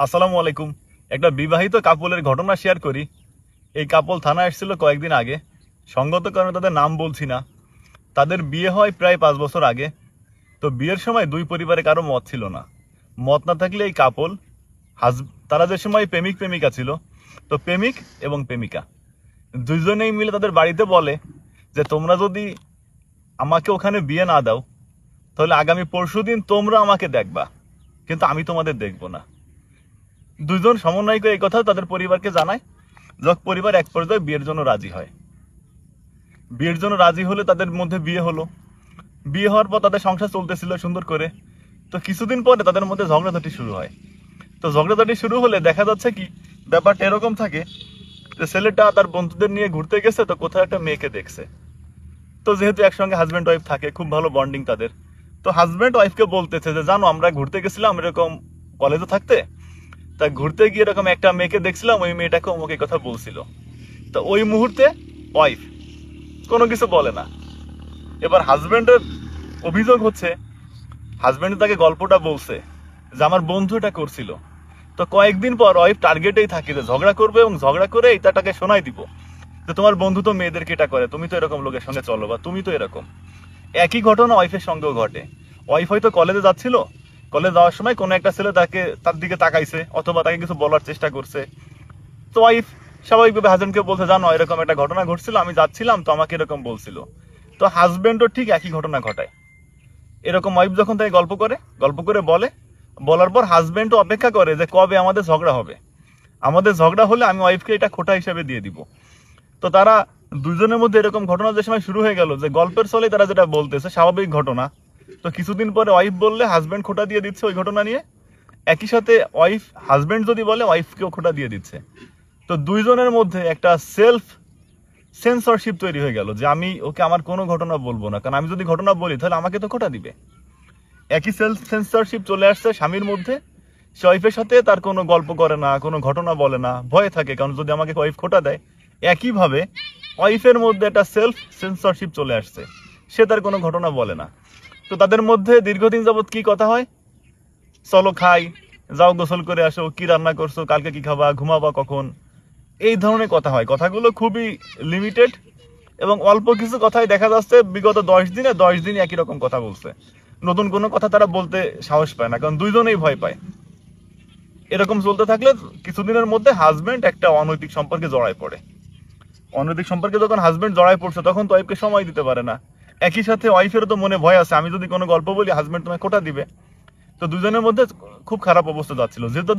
আসসালামু আলাইকুম। একটা বিবাহিত কাপলের ঘটনা শেয়ার করি। এই কাপল থানায় এসেছিল কয়েকদিন আগে। সঙ্গত কারণে তাদের নাম বলছি না। তাদের বিয়ে হয় প্রায় 5 বছর আগে। তো বিয়ের সময় দুই পরিবারে কারো মত ছিল না। মত না থাকলে এই কাপল তারা যে সময় প্রেমিক প্রেমিকা ছিল, তো প্রেমিক এবং প্রেমিকা দুইজনেই মিলে তাদের বাড়িতে বলে যে তোমরা যদি আমাকে ওখানে বিয়ে না দাও তাহলে আগামী পরশুদিন তোমরা আমাকে দেখবা, কিন্তু আমি তোমাদের দেখবো না। দুইজন সমন্বয় করে এই কথা তাদের পরিবারকে জানায়। যখন পরিবার এক পর্যায়ে বিয়ের জন্য রাজি হয়, বিয়ের জন্য রাজি হলে তাদের মধ্যে বিয়ে হলো। বিয়ে হওয়ার পর তাদের সংসার চলতেছিল সুন্দর করে। তো কিছুদিন পরে তাদের মধ্যে ঝগড়াঝাটি শুরু হয়। তো ঝগড়াঝাটি শুরু হলে দেখা যাচ্ছে কি ব্যাপারটা এরকম থাকে যে ছেলেটা তার বন্ধুদের নিয়ে ঘুরতে গেছে, তো কোথাও একটা মেয়েকে দেখছে। তো যেহেতু একসঙ্গে হাজব্যান্ড ওয়াইফ থাকে, খুব ভালো বন্ডিং তাদের। তো হাজব্যান্ড ওয়াইফকে বলতেছে যে জানো আমরা ঘুরতে গেছিলাম এরকম কলেজে থাকতে, তা ঘুরতে গিয়ে এরকম একটা মেয়েকে দেখছিলাম, ওই মেয়েটাকে আমাকে কথা বলছিল। তো ওই মুহূর্তে ওয়াইফ কোনো কিছু বলে না। এবার হাজবেন্ডের অভিযোগ হচ্ছে হাজবেন্ড তাকে গল্পটা বলছে যে আমার বন্ধু এটা করছিল। তো কয়েকদিন পর ওয়াইফ টার্গেটেই থাকে যে ঝগড়া করবে এবং ঝগড়া করে এটাকে শোনাই দিব যে তোমার বন্ধু তো মেয়েদেরকে এটা করে, তুমি তো এরকম লোকের সঙ্গে চলো, বা তুমি তো এরকম। একই ঘটনা ওয়াইফের সঙ্গেও ঘটে। ওয়াইফ হয়তো কলেজে যাচ্ছিল, কলেজ যাওয়ার সময় কোনো একটা ছেলে তার দিকে তাকাইছে অথবা তাকে কিছু বলার চেষ্টা করছে। তো ওয়াইফ স্বাভাবিকভাবে হাজবেন্ডকে বলছে জানো এরকম একটা ঘটনা ঘটছিল, আমি যাচ্ছিলাম তো আমাকে এরকম বলছিল। তো হাজবেন্ডও ঠিক একই ঘটনা ঘটায়। এরকম ওয়াইফ যখন তাকে গল্প করে বলার পর হাজবেন্ডও অপেক্ষা করে যে কবে আমাদের ঝগড়া হবে, আমাদের ঝগড়া হলে আমি ওয়াইফকে এটা খোটা হিসেবে দিয়ে দিব। তো তারা দুজনের মধ্যে এরকম ঘটনা যে সময় শুরু হয়ে গেল যে গল্পের ছলে তারা যেটা বলতেছে স্বাভাবিক ঘটনা। তো কিছুদিন পরে ওয়াইফ বললে হাজবেন্ড খোটা দিয়ে দিচ্ছে ওই ঘটনা নিয়ে। একই সাথে ওয়াইফ হাজবেন্ড যদি বলে ওয়াইফকেও খোটা দিয়ে দিচ্ছে। তো দুইজনের মধ্যে একটা সেলফ সেন্সরশিপ তৈরি হয়ে গেল যে আমি ওকে আমার কোনো ঘটনা বলবো না, কারণ আমি যদি ঘটনা বলি তাহলে আমাকে তো খোটা দিবে। একই সেলফ সেন্সরশিপ চলে আসছে স্বামীর মধ্যে। সে ওয়াইফের সাথে তার কোনো গল্প করে না, কোনো ঘটনা বলে না, ভয়ে থাকে কারণ যদি আমাকে ওয়াইফ খোটা দেয়। একইভাবে ওয়াইফের মধ্যে একটা সেলফ সেন্সরশিপ চলে আসছে, সে তার কোনো ঘটনা বলে না। তো তাদের মধ্যে দীর্ঘদিন যাবত কি কথা হয়, চলো খাই, যাও গোসল করে আসো, কি রান্না করছো, কালকে কি খাবা, ঘুমাবা কখন, এই ধরনের কথা হয়। কথাগুলো খুবই লিমিটেড এবং অল্প কিছু কথাই দেখা যাচ্ছে বিগত 10 দিনে একই রকম কথা বলছে। নতুন কোনো কথা তারা বলতে সাহস পায় না, কারণ দুইজনেই ভয় পায়। এরকম চলতে থাকলে কিছুদিনের মধ্যে হাজবেন্ড একটা অনৈতিক সম্পর্কে জড়ায় পড়ে। অনৈতিক সম্পর্কে যখন হাজবেন্ড জড়ায় পড়ছে তখন তো ওয়াইফকে সময় দিতে পারে না। একই সাথে ওয়াইফেরও তো মনে ভয় আছে আমি যদি কোনো গল্প বলি হাজবেন্ড তোমায় খোটা দিবে। তো দুজনের মধ্যে খুব খারাপ অবস্থা যাচ্ছিল, যেহেতু